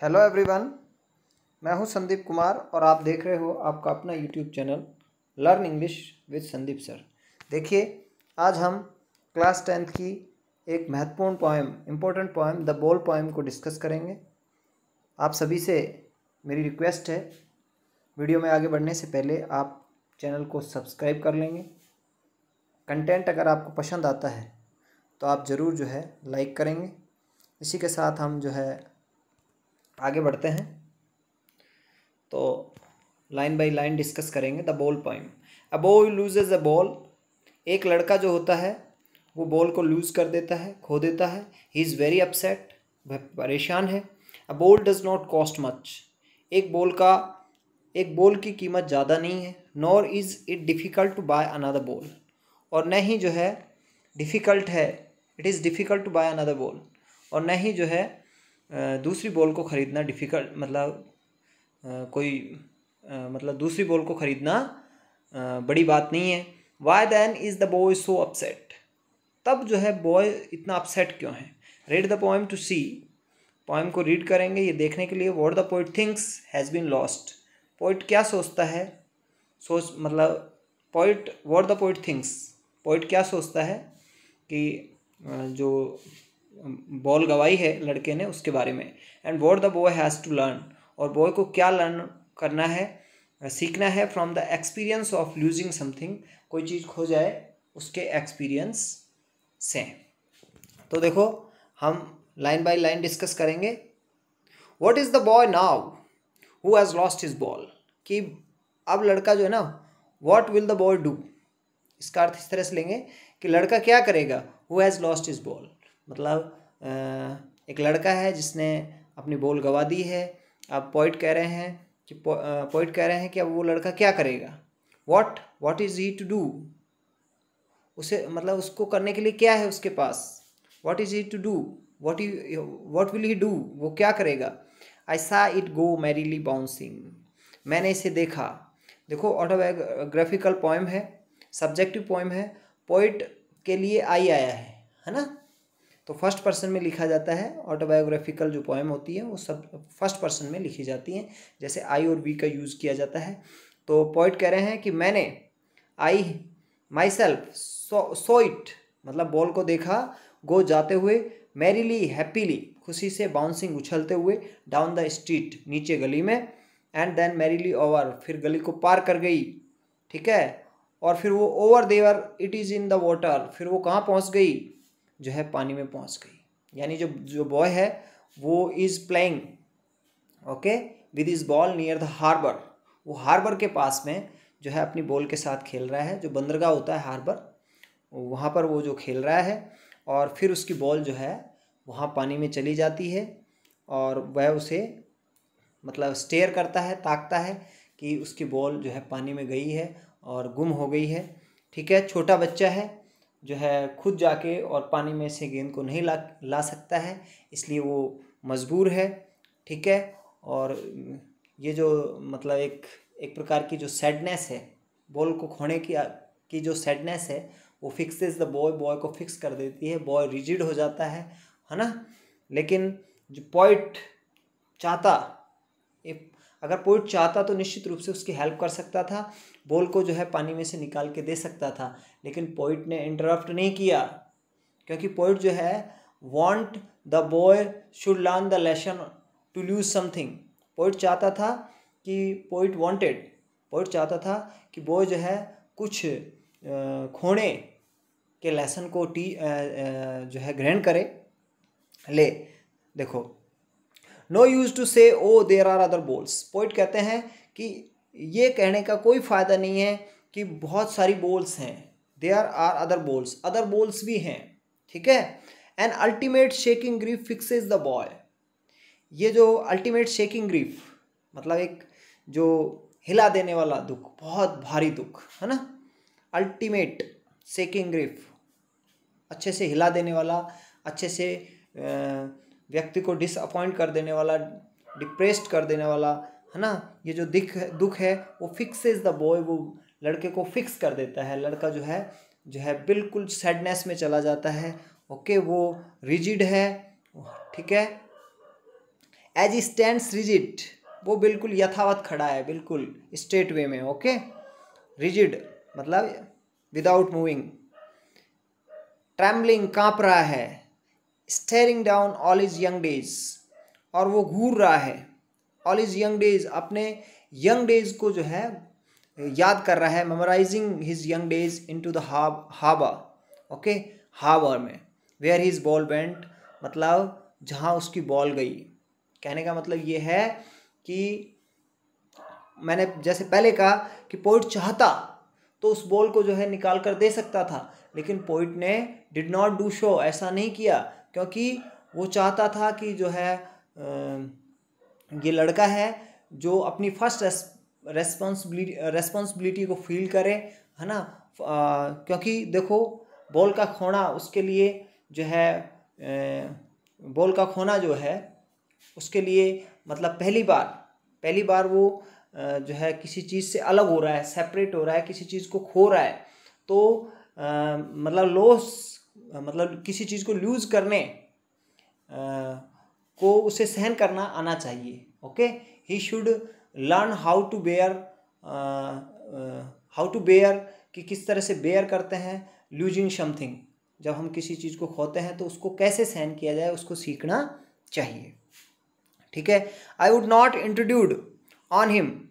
Hello everyone. मैं हूं संदीप कुमार और आप देख रहे हो आपका अपना YouTube channel learn English with Sandeep sir. देखिए, आज हम क्लास 10th की एक महत्वपूर्ण poem, important poem the ball poem को डिस्कस करेंगे। आप सभी से मेरी रिक्वेस्ट है, वीडियो में आगे बढ़ने से पहले आप चैनल को सब्सक्राइब कर लेंगे। कंटेंट अगर आपको पसंद आता है तो आप ज़रूर लाइक करेंगे। इसी के साथ हम आगे बढ़ते हैं, तो लाइन बाय लाइन डिस्कस करेंगे the ball poem. A boy loses a ball. एक लड़का जो होता है वो बॉल को लूज़ कर देता है, खो देता है। ही इज़ वेरी अपसेट, वह परेशान है। A ball does not cost much. एक बॉल की कीमत ज़्यादा नहीं है। Nor is it difficult to buy another ball. और न ही डिफ़िकल्ट है, it is difficult to buy another ball. और न ही दूसरी बॉल को ख़रीदना डिफ़िकल्ट, दूसरी बॉल को ख़रीदना बड़ी बात नहीं है। Why then is the boy so upset. तब बॉय इतना अपसेट क्यों है। Read the poem to see. Poem को रीड करेंगे ये देखने के लिए। What the poet thinks has been lost. Poet क्या सोचता है, poet what the poet thinks, poet क्या सोचता है कि जो बॉल गवाई है लड़के ने उसके बारे में। And what the boy has to learn. और बॉय को क्या लर्न करना है, सीखना है from the experience of losing something. कोई चीज़ खो जाए उसके एक्सपीरियंस से। तो देखो, हम लाइन बाय लाइन डिस्कस करेंगे। What is the boy now who has lost his ball. कि अब लड़का जो है ना, what will the boy do. इसका अर्थ इस तरह से लेंगे कि लड़का क्या करेगा। Who has lost his ball एक लड़का है जिसने अपनी बॉल गंवा दी है। अब पोइट कह रहे हैं कि अब वो लड़का क्या करेगा। What is he to do. उसे उसको करने के लिए क्या है उसके पास। What is he to do, what will he do, वो क्या करेगा। आई सा इट गो मैरीली बाउंसिंग। मैंने इसे देखा। देखो, ऑटोबायोग्राफिकल पोएम है, सब्जेक्टिव पोएम है। पोइट के लिए आई आया है ना। तो फर्स्ट पर्सन में लिखा जाता है। ऑटोबायोग्राफिकल जो पोएम होती है वो सब फर्स्ट पर्सन में लिखी जाती हैं, जैसे आई और वी का यूज़ किया जाता है। तो पोइट कह रहे हैं कि मैंने, I myself saw it, ball को देखा, गो जाते हुए, मैरीली हैप्पीली खुशी से, बाउंसिंग उछलते हुए, डाउन द स्ट्रीट नीचे गली में, एंड देन मैरीली ओवर फिर गली को पार कर गई। ठीक है। और फिर वो over there it is in the water, फिर वो कहाँ पहुँच गई, पानी में पहुँच गई। यानी जो बॉय है वो is playing okay with his ball near the harbour. वो हार्बर के पास में अपनी बॉल के साथ खेल रहा है। जो बंदरगाह होता है हार्बर, वहाँ पर वो खेल रहा है। और फिर उसकी बॉल वहाँ पानी में चली जाती है और वह उसे स्टेयर करता है, ताकता है कि उसकी बॉल पानी में गई है और गुम हो गई है। ठीक है। छोटा बच्चा है खुद जाके और पानी में से गेंद को नहीं ला सकता है, इसलिए वो मजबूर है। ठीक है। और ये एक प्रकार की जो सैडनेस है, बॉल को खोने की जो सैडनेस है, वो फिक्सेस द बॉय, बॉय को फिक्स कर देती है। बॉय रिजिड हो जाता है ना। लेकिन जो पोइट चाहता, अगर पोइट चाहता तो निश्चित रूप से उसकी हेल्प कर सकता था, बॉल को पानी में से निकाल के दे सकता था। लेकिन पोइट ने इंटरप्ट नहीं किया, क्योंकि poet want the boy should learn the lesson to lose something. Poet चाहता था कि बॉय कुछ खोने के लेसन को ग्रहण करे। ले देखो, no use to say O there are other balls. Poet कहते हैं कि ये कहने का कोई फ़ायदा नहीं है कि बहुत सारी बॉल्स हैं। देयर आर अदर बॉल्स भी हैं। ठीक है। An ultimate shaking grief fixes the boy. ये जो अल्टीमेट शेकिंग ग्रीफ एक जो हिला देने वाला दुख, बहुत भारी दुख है ना। अल्टीमेट शेकिंग ग्रीफ, अच्छे से हिला देने वाला, अच्छे से व्यक्ति को डिसअपॉइंट कर देने वाला, डिप्रेस्ड कर देने वाला है ना। ये जो दुख है वो फिक्सेस द बॉय, वो लड़के को फिक्स कर देता है। लड़का बिल्कुल सैडनेस में चला जाता है। ओके, वो रिजिड है। ठीक है। एज ही स्टैंड्स रिजिड, वो बिल्कुल यथावत खड़ा है, बिल्कुल स्ट्रेट वे में, ओके। रिजिड मतलब विदाउट मूविंग। ट्रैम्बलिंग कांप रहा है। Staring down all his young days, और वो घूर रहा है ऑल हिज यंग डेज, अपने यंग डेज को जो है याद कर रहा है। Memorising his young days into the harbour, okay, harbour में। वेयर हिज बॉल वेंट, मतलब जहाँ उसकी बॉल गई। कहने का मतलब ये है कि मैंने जैसे पहले कहा कि पोइट चाहता तो उस बॉल को जो है निकाल कर दे सकता था, लेकिन पोइट ने डिड नॉट डू शो, ऐसा नहीं किया, क्योंकि वो चाहता था कि जो है ये लड़का है जो अपनी फर्स्ट रेस्पॉन्सिबिलिटी को फील करे, है ना। क्योंकि देखो बॉल का खोना उसके लिए जो है बॉल का खोना जो है उसके लिए मतलब पहली बार वो जो है किसी चीज़ से अलग हो रहा है, सेपरेट हो रहा है, किसी चीज़ को खो रहा है, तो मतलब लॉस मतलब किसी चीज़ को लूज करने को उसे सहन करना आना चाहिए, okay. He should learn how to bear कि किस तरह से बेयर करते हैं लूजिंग समथिंग, जब हम किसी चीज़ को खोते हैं तो उसको कैसे सहन किया जाए, उसको सीखना चाहिए, ठीक है। I would not introduced on him,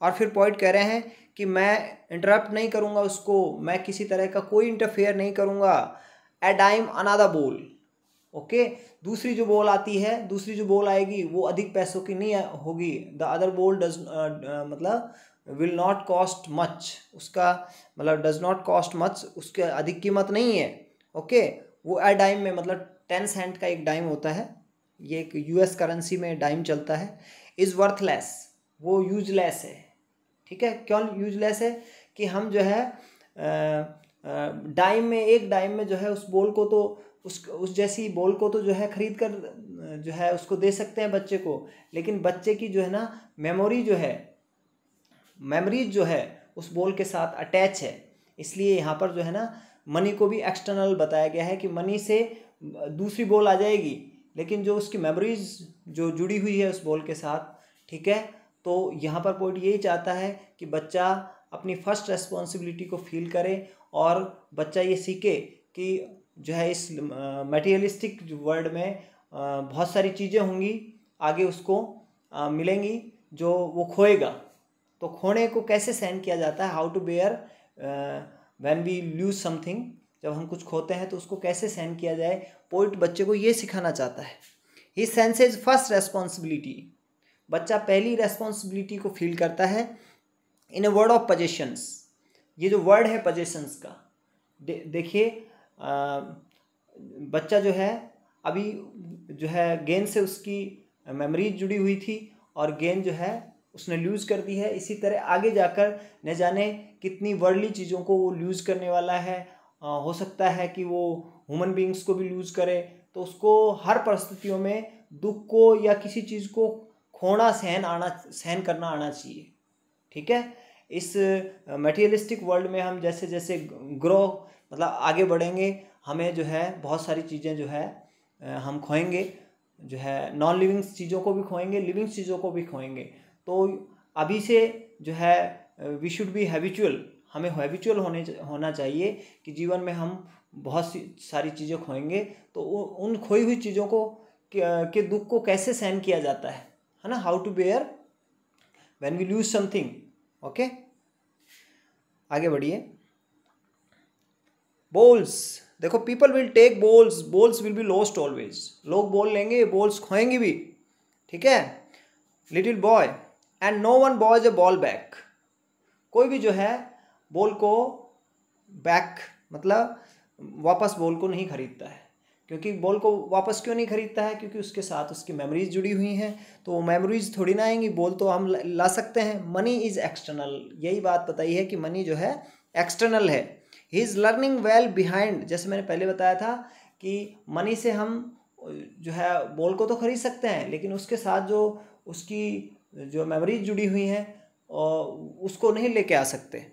और फिर पॉइंट कह रहे हैं कि मैं इंटरप्ट नहीं करूँगा उसको, मैं किसी तरह का कोई इंटरफेयर नहीं करूँगा। ए डाइम अनदर बॉल, ओके। दूसरी जो बॉल आएगी वो अधिक पैसों की नहीं होगी। द अदर बॉल डज मतलब विल नॉट कॉस्ट मच, उसका मतलब डज नॉट कॉस्ट मच, उसके अधिक कीमत नहीं है, ओके। वो ए डाइम में मतलब 10 सेंट का एक डाइम होता है, ये एक यूएस करेंसी में डाइम चलता है। इज़ वर्थलेस, वो यूजलेस है, ठीक है। क्यों यूजलेस है कि हम जो है एक डाइम में जो है उस बॉल को तो उस जैसी बॉल को तो जो है खरीद कर जो है उसको दे सकते हैं बच्चे को, लेकिन बच्चे की जो है ना मेमोरीज जो है उस बॉल के साथ अटैच है। इसलिए यहाँ पर जो है ना मनी को भी एक्सटर्नल बताया गया है कि मनी से दूसरी बॉल आ जाएगी, लेकिन जो उसकी मेमोरीज जो जुड़ी हुई है उस बॉल के साथ, ठीक है। तो यहाँ पर पॉइंट यही चाहता है कि बच्चा अपनी फर्स्ट रेस्पॉन्सिबिलिटी को फील करे और बच्चा ये सीखे कि जो है इस मटेरियलिस्टिक वर्ल्ड में बहुत सारी चीज़ें होंगी आगे उसको मिलेंगी जो वो खोएगा, तो खोने को कैसे सहन किया जाता है, how to bear when we lose something, जब हम कुछ खोते हैं तो उसको कैसे सहन किया जाए। पोइट बच्चे को ये सिखाना चाहता है। ही सेंसेज फर्स्ट रेस्पॉन्सिबिलिटी, बच्चा पहली रेस्पॉन्सिबिलिटी को फील करता है इन अ वर्ड ऑफ पोजेशंस। ये जो वर्ड है पोजेशंस का, देखिए बच्चा जो है अभी जो है गेंद से उसकी मेमोरीज जुड़ी हुई थी और गेंद जो है उसने लूज़ कर दी है। इसी तरह आगे जाकर न जाने कितनी वर्ल्डली चीज़ों को वो लूज़ करने वाला है। हो सकता है कि वो ह्यूमन बींग्स को भी लूज़ करे, तो उसको हर परिस्थितियों में दुख को या किसी चीज़ को खोना सहन करना आना चाहिए, ठीक है। इस मटेरियलिस्टिक वर्ल्ड में हम जैसे जैसे ग्रो मतलब आगे बढ़ेंगे, हमें जो है बहुत सारी चीज़ें जो है हम खोएंगे, जो है नॉन लिविंग चीज़ों को भी खोएंगे, लिविंग चीज़ों को भी खोएंगे। तो अभी से जो है वी शुड बी हैबिचुअल, हमें हैबिचुअल होना चाहिए कि जीवन में हम बहुत सी सारी चीज़ें खोएंगे, तो उन खोई हुई चीज़ों को के दुख को कैसे सहन किया जाता है ना, how to bear when we lose something, okay. आगे बढ़िए। बॉल्स, देखो people will take balls will be lost always, लोग बॉल लेंगे, बॉल्स खोएंगे भी, ठीक है। Little boy and no one buys a ball back, कोई भी जो है बॉल को बैक मतलब वापस बॉल को नहीं खरीदता है। क्योंकि बॉल को वापस क्यों नहीं खरीदता है, क्योंकि उसके साथ उसकी मेमोरीज जुड़ी हुई हैं, तो वो मेमोरीज थोड़ी ना आएंगी, बॉल तो हम ला सकते हैं। मनी इज़ एक्सटर्नल, यही बात बताई है कि मनी जो है एक्सटर्नल है। He is learning well behind, जैसे मैंने पहले बताया था कि मनी से हम जो है बॉल को तो खरीद सकते हैं, लेकिन उसके साथ जो उसकी जो मेमोरीज जुड़ी हुई हैं उसको नहीं लेके आ सकते।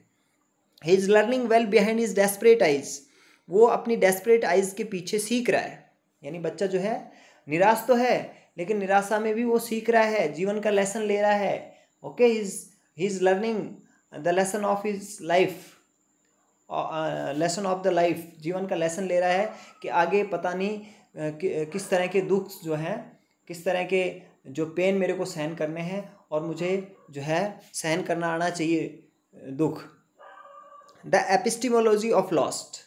He is learning well behind his desperate eyes, वो अपनी डेस्परेट आइज के पीछे सीख रहा है। यानी बच्चा जो है निराश तो है, लेकिन निराशा में भी वो सीख रहा है, जीवन का लेसन ले रहा है। Okay, he is learning the lesson of his life, lesson of the life, जीवन का लेसन ले रहा है कि आगे पता नहीं किस तरह के दुख जो हैं, किस तरह के जो पेन मेरे को सहन करने हैं, और मुझे जो है सहन करना आना चाहिए दुख। द एपिस्टिमोलॉजी ऑफ लॉस्ट,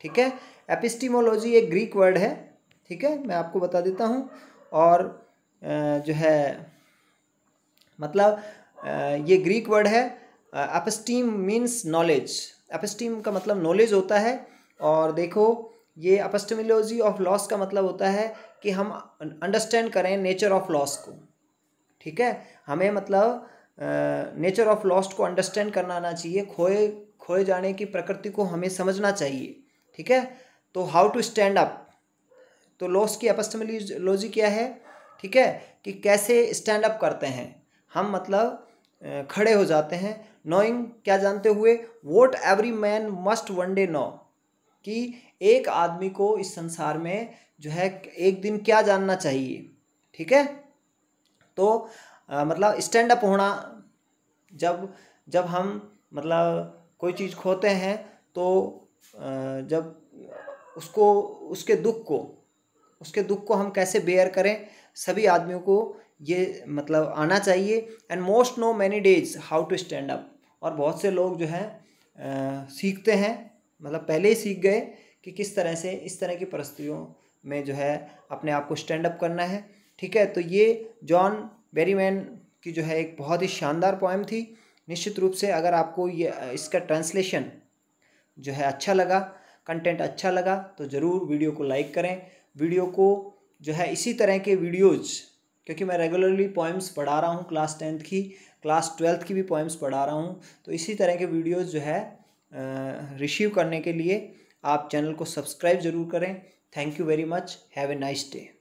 ठीक है। एपिस्टिमोलॉजी एक ग्रीक वर्ड है, ठीक है, मैं आपको बता देता हूँ। और जो है मतलब ये ग्रीक वर्ड है। एपिस्टीम मीन्स नॉलेज, एपिस्टीम का मतलब नॉलेज होता है। और देखो, ये एपिस्टेमोलॉजी ऑफ लॉस का मतलब होता है कि हम अंडरस्टैंड करें नेचर ऑफ लॉस को, ठीक है। हमें मतलब नेचर ऑफ लॉस्ट को अंडरस्टैंड करना आना चाहिए, खोए जाने की प्रकृति को हमें समझना चाहिए, ठीक है। तो हाउ टू स्टैंड अप, तो लॉस की एपिस्टेमोलॉजी क्या है, ठीक है, कि कैसे स्टैंड अप करते हैं हम, मतलब खड़े हो जाते हैं। नोइंग, क्या जानते हुए, what every man must one day know, कि एक आदमी को इस संसार में जो है एक दिन क्या जानना चाहिए, ठीक है। तो मतलब स्टैंड अप होना, जब हम मतलब कोई चीज़ खोते हैं तो जब उसके दुख को हम कैसे बेयर करें, सभी आदमियों को ये मतलब आना चाहिए। And most know many days how to stand up, और बहुत से लोग जो है सीखते हैं, मतलब पहले ही सीख गए कि किस तरह से इस तरह की परिस्थितियों में जो है अपने आप को स्टैंड अप करना है, ठीक है। तो ये जॉन बेरीमैन की जो है एक बहुत ही शानदार पोएम थी। निश्चित रूप से अगर आपको ये इसका ट्रांसलेशन जो है अच्छा लगा, कंटेंट अच्छा लगा, तो ज़रूर वीडियो को लाइक करें। वीडियो को जो है इसी तरह के वीडियोज़, क्योंकि मैं रेगुलरली पोएम्स पढ़ा रहा हूँ, क्लास 10th की, क्लास 12th की भी पोएम्स पढ़ा रहा हूँ, तो इसी तरह के वीडियोज़ जो है रिसीव करने के लिए आप चैनल को सब्सक्राइब ज़रूर करें। Thank you very much, have a nice day.